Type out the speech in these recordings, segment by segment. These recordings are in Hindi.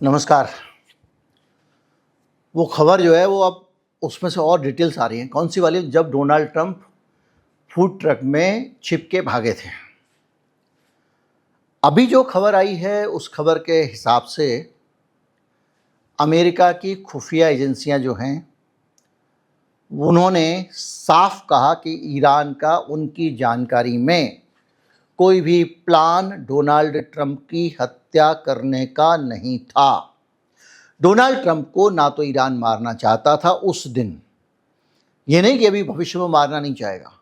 नमस्कार। वो खबर जो है वो अब उसमें से और डिटेल्स आ रही हैं। कौन सी वाली? जब डोनाल्ड ट्रंप फूड ट्रक में छिप के भागे थे। अभी जो खबर आई है उस खबर के हिसाब से अमेरिका की खुफिया एजेंसियां जो हैं उन्होंने साफ कहा कि ईरान का उनकी जानकारी में कोई भी प्लान डोनाल्ड ट्रंप की हत्या करने का नहीं था। डोनाल्ड ट्रंप को ना तो ईरान मारना चाहता था उस दिन, ये नहीं कि अभी भविष्य में मारना नहीं चाहेगा,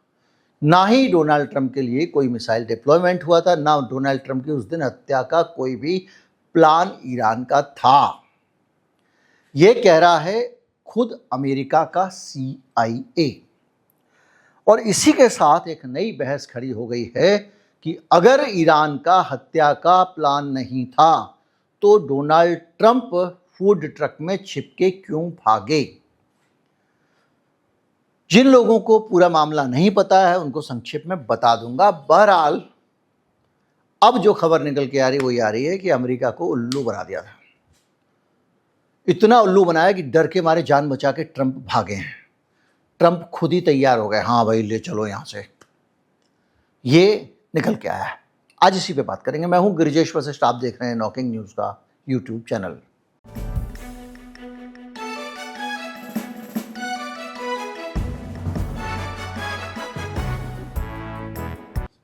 ना ही डोनाल्ड ट्रंप के लिए कोई मिसाइल डिप्लॉयमेंट हुआ था, ना डोनाल्ड ट्रंप की उस दिन हत्या का कोई भी प्लान ईरान का था। ये कह रहा है खुद अमेरिका का CIA। और इसी के साथ एक नई बहस खड़ी हो गई है कि अगर ईरान का हत्या का प्लान नहीं था तो डोनाल्ड ट्रंप फूड ट्रक में छिपके क्यों भागे। जिन लोगों को पूरा मामला नहीं पता है उनको संक्षेप में बता दूंगा। बहरहाल अब जो खबर निकल के आ रही वो ये आ रही है कि अमेरिका को उल्लू बना दिया था। इतना उल्लू बनाया कि डर के मारे जान बचा के ट्रंप भागे हैं। ट्रंप खुद ही तैयार हो गए, हाँ भाई ले चलो यहां से। ये निकल के आया है। आज इसी पे बात करेंगे। मैं हूं गिरिजेश वशिष्ठ, आप देख रहे हैं नॉकिंग न्यूज का यूट्यूब चैनल।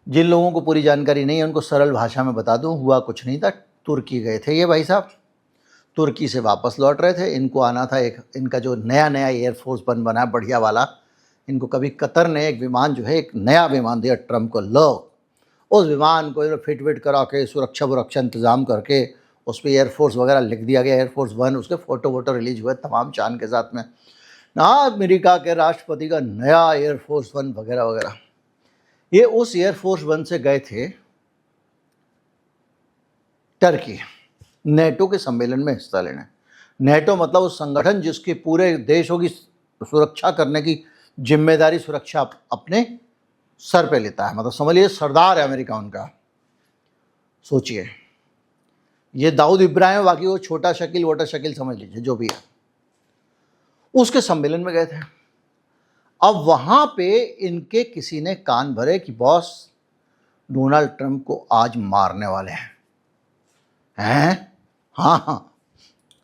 जिन लोगों को पूरी जानकारी नहीं है उनको सरल भाषा में बता दूं, हुआ कुछ नहीं था। तुर्की गए थे ये भाई साहब, तुर्की से वापस लौट रहे थे। इनको आना था एक इनका जो नया एयरफोर्स बना है बढ़िया वाला। इनको कभी कतर ने एक विमान जो है एक नया विमान दिया ट्रंप को, लो उस विमान को फिट करा के सुरक्षा इंतज़ाम करके उस पर एयरफोर्स वगैरह लिख दिया गया, एयरफोर्स 1। उसके फ़ोटो रिलीज हुए तमाम चांद के साथ में ना, अमेरिका के राष्ट्रपति का नया एयरफोर्स 1 वगैरह वगैरह। ये उस एयरफोर्स 1 से गए थे टर्की नेटो के सम्मेलन में हिस्सा लेने। नेटो मतलब उस संगठन जिसके पूरे देशों की सुरक्षा करने की जिम्मेदारी सुरक्षा अपने सर पे लेता है। मतलब समझिए सरदार है अमेरिका उनका। सोचिए ये दाऊद इब्राहिम, बाकी वो छोटा शकील वोटा शकील समझ लीजिए जो भी है, उसके सम्मेलन में गए थे। अब वहां पे इनके किसी ने कान भरे कि बॉस डोनाल्ड ट्रंप को आज मारने वाले हैं। हाँ,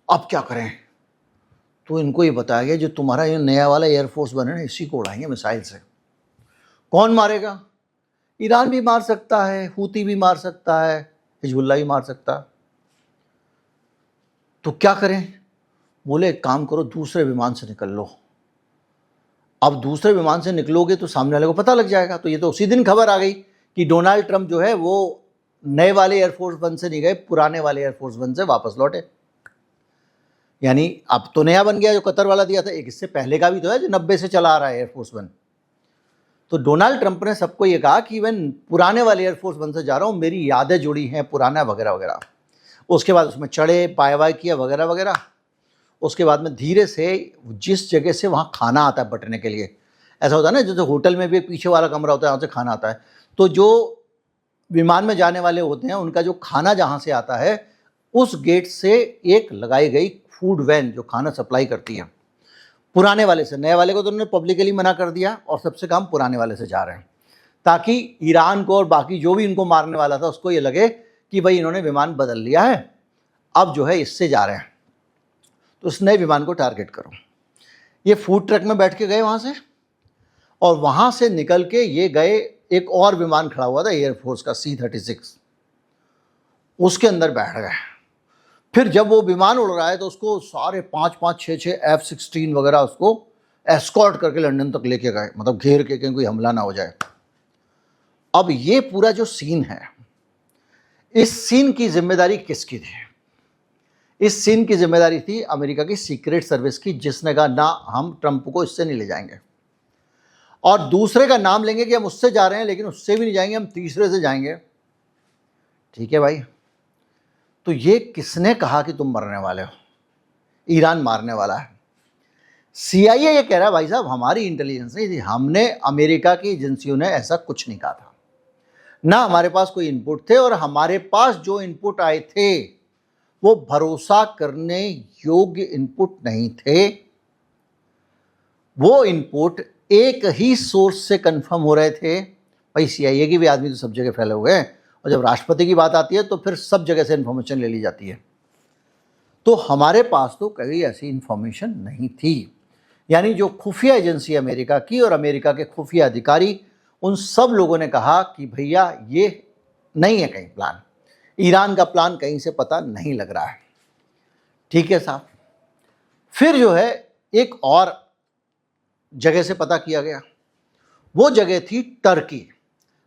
अब क्या करें? तो इनको ये बताया गया जो तुम्हारा ये नया वाला एयरफोर्स बने ना इसी को उड़ाएंगे मिसाइल से। कौन मारेगा? ईरान भी मार सकता है, हूती भी मार सकता है, हिजबुल्ला भी मार सकता है। तो क्या करें? बोले एक काम करो, दूसरे विमान से निकल लो। अब दूसरे विमान से निकलोगे तो सामने वाले को पता लग जाएगा। तो ये तो उसी दिन खबर आ गई कि डोनाल्ड ट्रंप जो है वो नए वाले एयरफोर्स 1 से नहीं गए, पुराने वाले एयरफोर्स 1 से वापस लौटे। यानी अब तो नया बन गया जो कतर वाला दिया था, एक इससे पहले का भी तो है जो 90 से चला आ रहा है एयरफोर्स 1। तो डोनाल्ड ट्रंप ने सबको ये कहा कि मैं पुराने वाले एयरफोर्स 1 से जा रहा हूँ, मेरी यादें जुड़ी हैं पुराना वगैरह वगैरह। उसके बाद उसमें चढ़े, बाय किया वगैरह वगैरह। उसके बाद में धीरे से जिस जगह से वहाँ खाना आता है बटने के लिए, ऐसा होता है ना जैसे होटल में भी एक पीछे वाला कमरा होता है वहाँ से खाना आता है, तो जो विमान में जाने वाले होते हैं उनका जो खाना जहाँ से आता है उस गेट से एक लगाई गई फूड वैन जो खाना सप्लाई करती है पुराने वाले से। नए वाले को तो उन्होंने पब्लिकली मना कर दिया और सबसे काम पुराने वाले से जा रहे हैं, ताकि ईरान को और बाकी जो भी इनको मारने वाला था उसको ये लगे कि भाई इन्होंने विमान बदल लिया है, अब जो है इससे जा रहे हैं, तो उस नए विमान को टारगेट करो। ये फूड ट्रक में बैठ के गए वहाँ से, और वहाँ से निकल के ये गए, एक और विमान खड़ा हुआ था एयरफोर्स का C-36, उसके अंदर बैठ गए। फिर जब वो विमान उड़ रहा है तो उसको सारे 5-5, 6-6 F-16 वगैरह उसको एस्कॉर्ट करके लंदन तक लेके गए, मतलब घेर के कहीं कोई हमला ना हो जाए। अब ये पूरा जो सीन है, इस सीन की जिम्मेदारी किसकी थी? इस सीन की जिम्मेदारी थी अमेरिका की सीक्रेट सर्विस की, जिसने कहा ना हम ट्रंप को इससे नहीं ले जाएंगे, और दूसरे का नाम लेंगे कि हम उससे जा रहे हैं लेकिन उससे भी नहीं जाएंगे, हम तीसरे से जाएंगे। ठीक है भाई, तो ये किसने कहा कि तुम मरने वाले हो? ईरान मारने वाला है। CIA ये कह रहा है भाई साहब हमारी इंटेलिजेंस नहीं थी, हमने अमेरिका की एजेंसियों ने ऐसा कुछ नहीं कहा था, ना हमारे पास कोई इनपुट थे, और हमारे पास जो इनपुट आए थे वो भरोसा करने योग्य इनपुट नहीं थे। वो इनपुट एक ही सोर्स से कंफर्म हो रहे थे। भाई CIA के भी आदमी तो सब जगह फैले हुए हैं, और जब राष्ट्रपति की बात आती है तो फिर सब जगह से इंफॉर्मेशन ले ली जाती है। तो हमारे पास तो कभी ऐसी इंफॉर्मेशन नहीं थी। यानी जो खुफिया एजेंसी अमेरिका की और अमेरिका के खुफिया अधिकारी, उन सब लोगों ने कहा कि भैया ये नहीं है कहीं प्लान, ईरान का प्लान कहीं से पता नहीं लग रहा है। ठीक है साहब। फिर जो है एक और जगह से पता किया गया, वो जगह थी टर्की।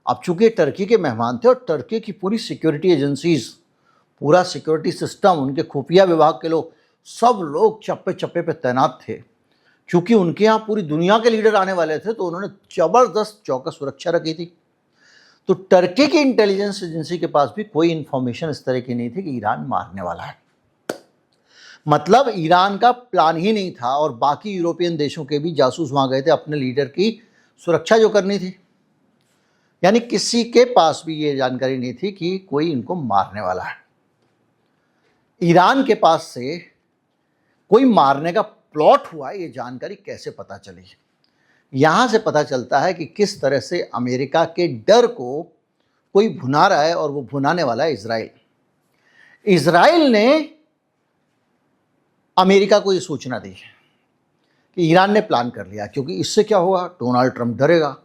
अब चूंकि टर्की के मेहमान थे और टर्की की पूरी सिक्योरिटी एजेंसीज, पूरा सिक्योरिटी सिस्टम, उनके खुफिया विभाग के लोग, सब लोग चप्पे चप्पे पे तैनात थे। क्योंकि उनके यहाँ पूरी दुनिया के लीडर आने वाले थे, तो उन्होंने जबरदस्त चौकस सुरक्षा रखी थी। तो टर्की की इंटेलिजेंस एजेंसी के पास भी कोई इंफॉर्मेशन इस तरह की नहीं थी कि ईरान मारने वाला है। मतलब ईरान का प्लान ही नहीं था, और बाकी यूरोपियन देशों के भी जासूस वहां गए थे अपने लीडर की सुरक्षा जो करनी थी। यानी किसी के पास भी ये जानकारी नहीं थी कि कोई इनको मारने वाला है। ईरान के पास से कोई मारने का प्लॉट हुआ, ये जानकारी कैसे पता चली? यहां से पता चलता है कि किस तरह से अमेरिका के डर को कोई भुना रहा है, और वो भुनाने वाला है इजराइल। इजराइल ने अमेरिका को ये सूचना दी कि ईरान ने प्लान कर लिया, क्योंकि इससे क्या होगा, डोनाल्ड ट्रंप डरेगा।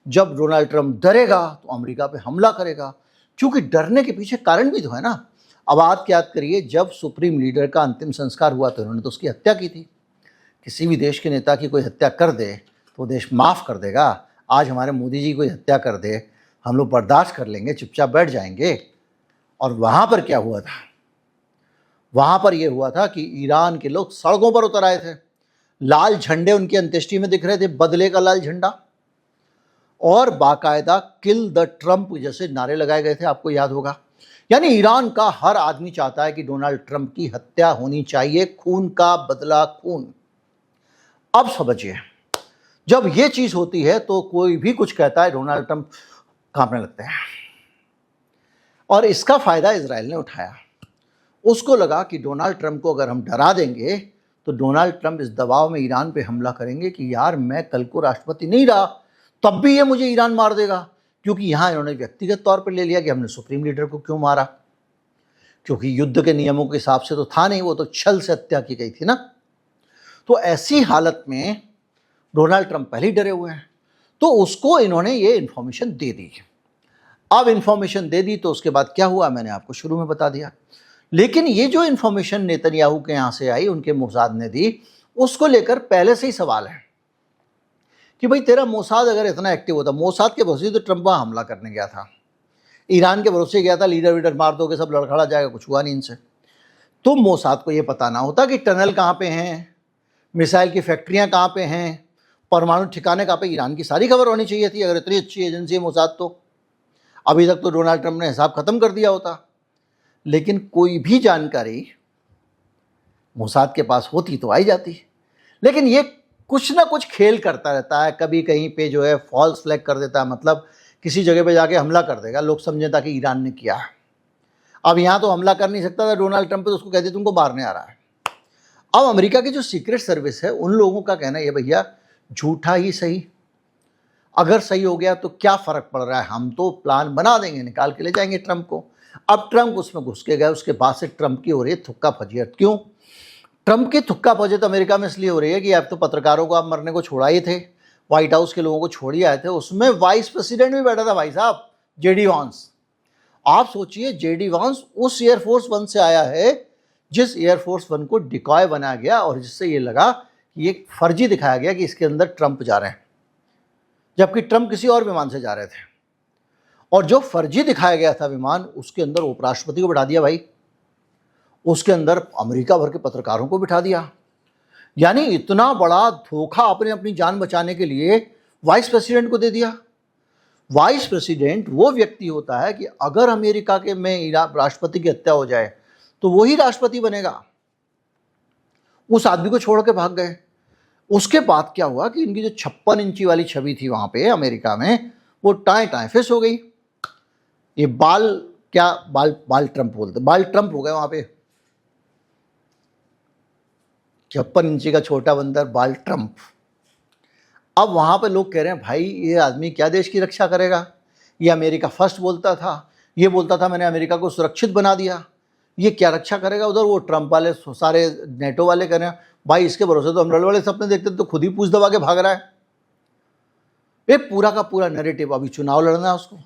जब डोनाल्ड ट्रंप डरेगा तो अमेरिका पे हमला करेगा, क्योंकि डरने के पीछे कारण भी तो है ना। अब आप याद करिए, जब सुप्रीम लीडर का अंतिम संस्कार हुआ तो उन्होंने तो उसकी हत्या की थी। किसी भी देश के नेता की कोई हत्या कर दे तो देश माफ़ कर देगा। आज हमारे मोदी जी कोई हत्या कर दे, हम लोग बर्दाश्त कर लेंगे, चुपचाप बैठ जाएंगे। और वहाँ पर क्या हुआ था? वहाँ पर यह हुआ था कि ईरान के लोग सड़कों पर उतर आए थे, लाल झंडे उनकी अंत्येष्टि में दिख रहे थे, बदले का लाल झंडा, और बाकायदा किल द ट्रंप जैसे नारे लगाए गए थे, आपको याद होगा। यानी ईरान का हर आदमी चाहता है कि डोनाल्ड ट्रंप की हत्या होनी चाहिए, खून का बदला खून। अब समझिए, जब ये चीज होती है तो कोई भी कुछ कहता है, डोनाल्ड ट्रंप कांपने लगते हैं। और इसका फायदा इजराइल ने उठाया। उसको लगा कि डोनाल्ड ट्रंप को अगर हम डरा देंगे तो डोनाल्ड ट्रंप इस दबाव में ईरान पे हमला करेंगे कि यार मैं कल को राष्ट्रपति नहीं रहा तब भी ये मुझे ईरान मार देगा। क्योंकि यहां इन्होंने व्यक्तिगत तौर पर ले लिया कि हमने सुप्रीम लीडर को क्यों मारा, क्योंकि युद्ध के नियमों के हिसाब से तो था नहीं, वो तो छल से हत्या की गई थी ना। तो ऐसी हालत में डोनाल्ड ट्रंप पहले ही डरे हुए हैं, तो उसको इन्होंने ये इंफॉर्मेशन दे दी। अब इंफॉर्मेशन दे दी तो उसके बाद क्या हुआ, मैंने आपको शुरू में बता दिया। लेकिन ये जो इंफॉर्मेशन नेतन्याहू के यहां से आई, उनके मोसाद ने दी, उसको लेकर पहले से ही सवाल है कि भाई तेरा मोसाद अगर इतना एक्टिव होता, मोसाद के भरोसे तो ट्रंप वहां हमला करने गया था, ईरान के भरोसे गया था, लीडर वीडर मार दोगे सब लड़खड़ा जाएगा, कुछ हुआ नहीं इनसे। तो मोसाद को ये पता ना होता कि टनल कहाँ पे हैं, मिसाइल की फैक्ट्रियाँ कहाँ पे हैं, परमाणु ठिकाने कहाँ पे, ईरान की सारी खबर होनी चाहिए थी। अगर इतनी अच्छी एजेंसी है मोसाद, तो अभी तक तो डोनाल्ड ट्रंप ने हिसाब खत्म कर दिया होता। लेकिन कोई भी जानकारी मोसाद के पास होती तो आई जाती। लेकिन ये कुछ ना कुछ खेल करता रहता है, कभी कहीं पे जो है फॉल्स फ्लैग कर देता है, मतलब किसी जगह पे जाके हमला कर देगा, लोग समझे था कि ईरान ने किया है। अब यहाँ तो हमला कर नहीं सकता था डोनाल्ड ट्रंप, तो उसको कहते तुमको मारने आ रहा है। अब अमेरिका की जो सीक्रेट सर्विस है, उन लोगों का कहना है भैया झूठा ही सही, अगर सही हो गया तो क्या फर्क पड़ रहा है, हम तो प्लान बना देंगे, निकाल के ले जाएंगे ट्रंप को। अब ट्रंप उसमें घुस के गए, उसके बाद से ट्रंप की हो रही है थुक्का फजियत। क्यों ट्रंप की थुक्का फजियत अमेरिका में इसलिए हो रही है कि अब तो पत्रकारों को आप मरने को छोड़ा ही थे, व्हाइट हाउस के लोगों को छोड़ ही आए थे, उसमें वाइस प्रेसिडेंट भी बैठा था भाई साहब, जेडी वांस। आप सोचिए, जेडी वांस उस एयरफोर्स वन से आया है जिस एयरफोर्स वन को डिकॉय बनाया गया, और जिससे ये लगा कि ये फर्जी दिखाया गया कि इसके अंदर ट्रंप जा रहे हैं, जबकि ट्रंप किसी और विमान से जा रहे थे। और जो फर्जी दिखाया गया था विमान, उसके अंदर उपराष्ट्रपति को बिठा दिया भाई, उसके अंदर अमेरिका भर के पत्रकारों को बिठा दिया। यानी इतना बड़ा धोखा आपने अपनी जान बचाने के लिए वाइस प्रेसिडेंट को दे दिया। वाइस प्रेसिडेंट वो व्यक्ति होता है कि अगर अमेरिका के में राष्ट्रपति की हत्या हो जाए तो वही राष्ट्रपति बनेगा। उस आदमी को छोड़ के भाग गए। उसके बाद क्या हुआ कि इनकी जो 56 इंची वाली छवि थी वहां पे अमेरिका में, वो टाए टाए फिस हो गई। ये बाल क्या बाल ट्रंप बोलते, बाल ट्रंप हो गए वहां पे। 56 इंची का छोटा बंदर बाल ट्रंप। अब वहाँ पे लोग कह रहे हैं भाई ये आदमी क्या देश की रक्षा करेगा, ये अमेरिका फर्स्ट बोलता था, ये बोलता था मैंने अमेरिका को सुरक्षित बना दिया, ये क्या रक्षा करेगा। उधर वो ट्रंप वाले सारे नेटो वाले कह रहे हैं भाई इसके भरोसे तो हम लड़ वाले सपने देखते तो खुद ही पूछ दबा के भाग रहा है। ये पूरा का पूरा नैरेटिव, अभी चुनाव लड़ना है उसको।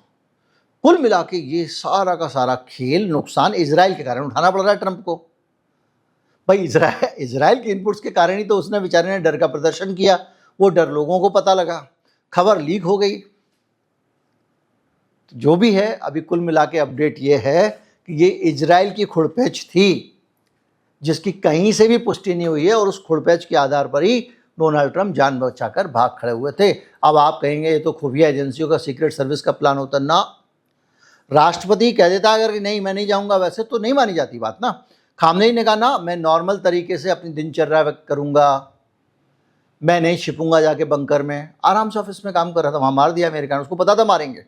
कुल मिला के ये सारा का सारा खेल नुकसान इजराइल के कारण उठाना पड़ रहा है ट्रंप को। भाई इजराइल के इनपुट्स के कारण ही तो उसने बेचारे ने डर का प्रदर्शन किया, वो डर लोगों को पता लगा, खबर लीक हो गई। तो जो भी है अभी कुल मिला के अपडेट ये है कि ये इजराइल की खुड़पैच थी जिसकी कहीं से भी पुष्टि नहीं हुई है, और उस खुड़पैच के आधार पर ही डोनाल्ड ट्रंप जान बचाकर भाग खड़े हुए थे। अब आप कहेंगे ये तो खुफिया एजेंसियों का, सीक्रेट सर्विस का प्लान होता ना। राष्ट्रपति कह देता अगर कि नहीं मैं नहीं जाऊंगा, वैसे तो नहीं मानी जाती बात ना। खामनेई ने कहा ना मैं नॉर्मल तरीके से अपनी दिनचर्या करूंगा, मैं नहीं छिपूंगा जाके बंकर में, आराम से ऑफिस में काम कर रहा था, वहां मार दिया अमेरिका ने, उसको पता था मारेंगे।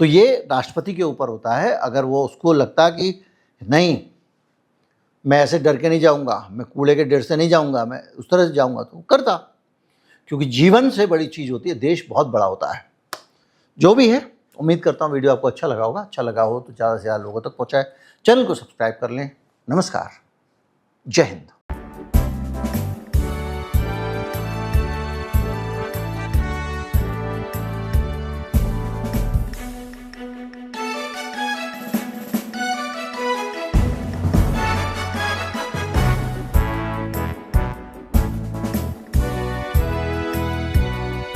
तो ये राष्ट्रपति के ऊपर होता है, अगर वो उसको लगता कि नहीं मैं ऐसे डर के नहीं जाऊंगा, मैं कूड़े के डर से नहीं जाऊंगा, मैं उस तरह से जाऊंगा, तो करता। क्योंकि जीवन से बड़ी चीज़ होती है, देश बहुत बड़ा होता है। जो भी है, उम्मीद करता हूँ वीडियो आपको अच्छा लगा होगा। अच्छा लगा हो तो ज़्यादा से ज़्यादा लोगों तक पहुँचाए, चैनल को सब्सक्राइब कर लें। नमस्कार, जय हिंद।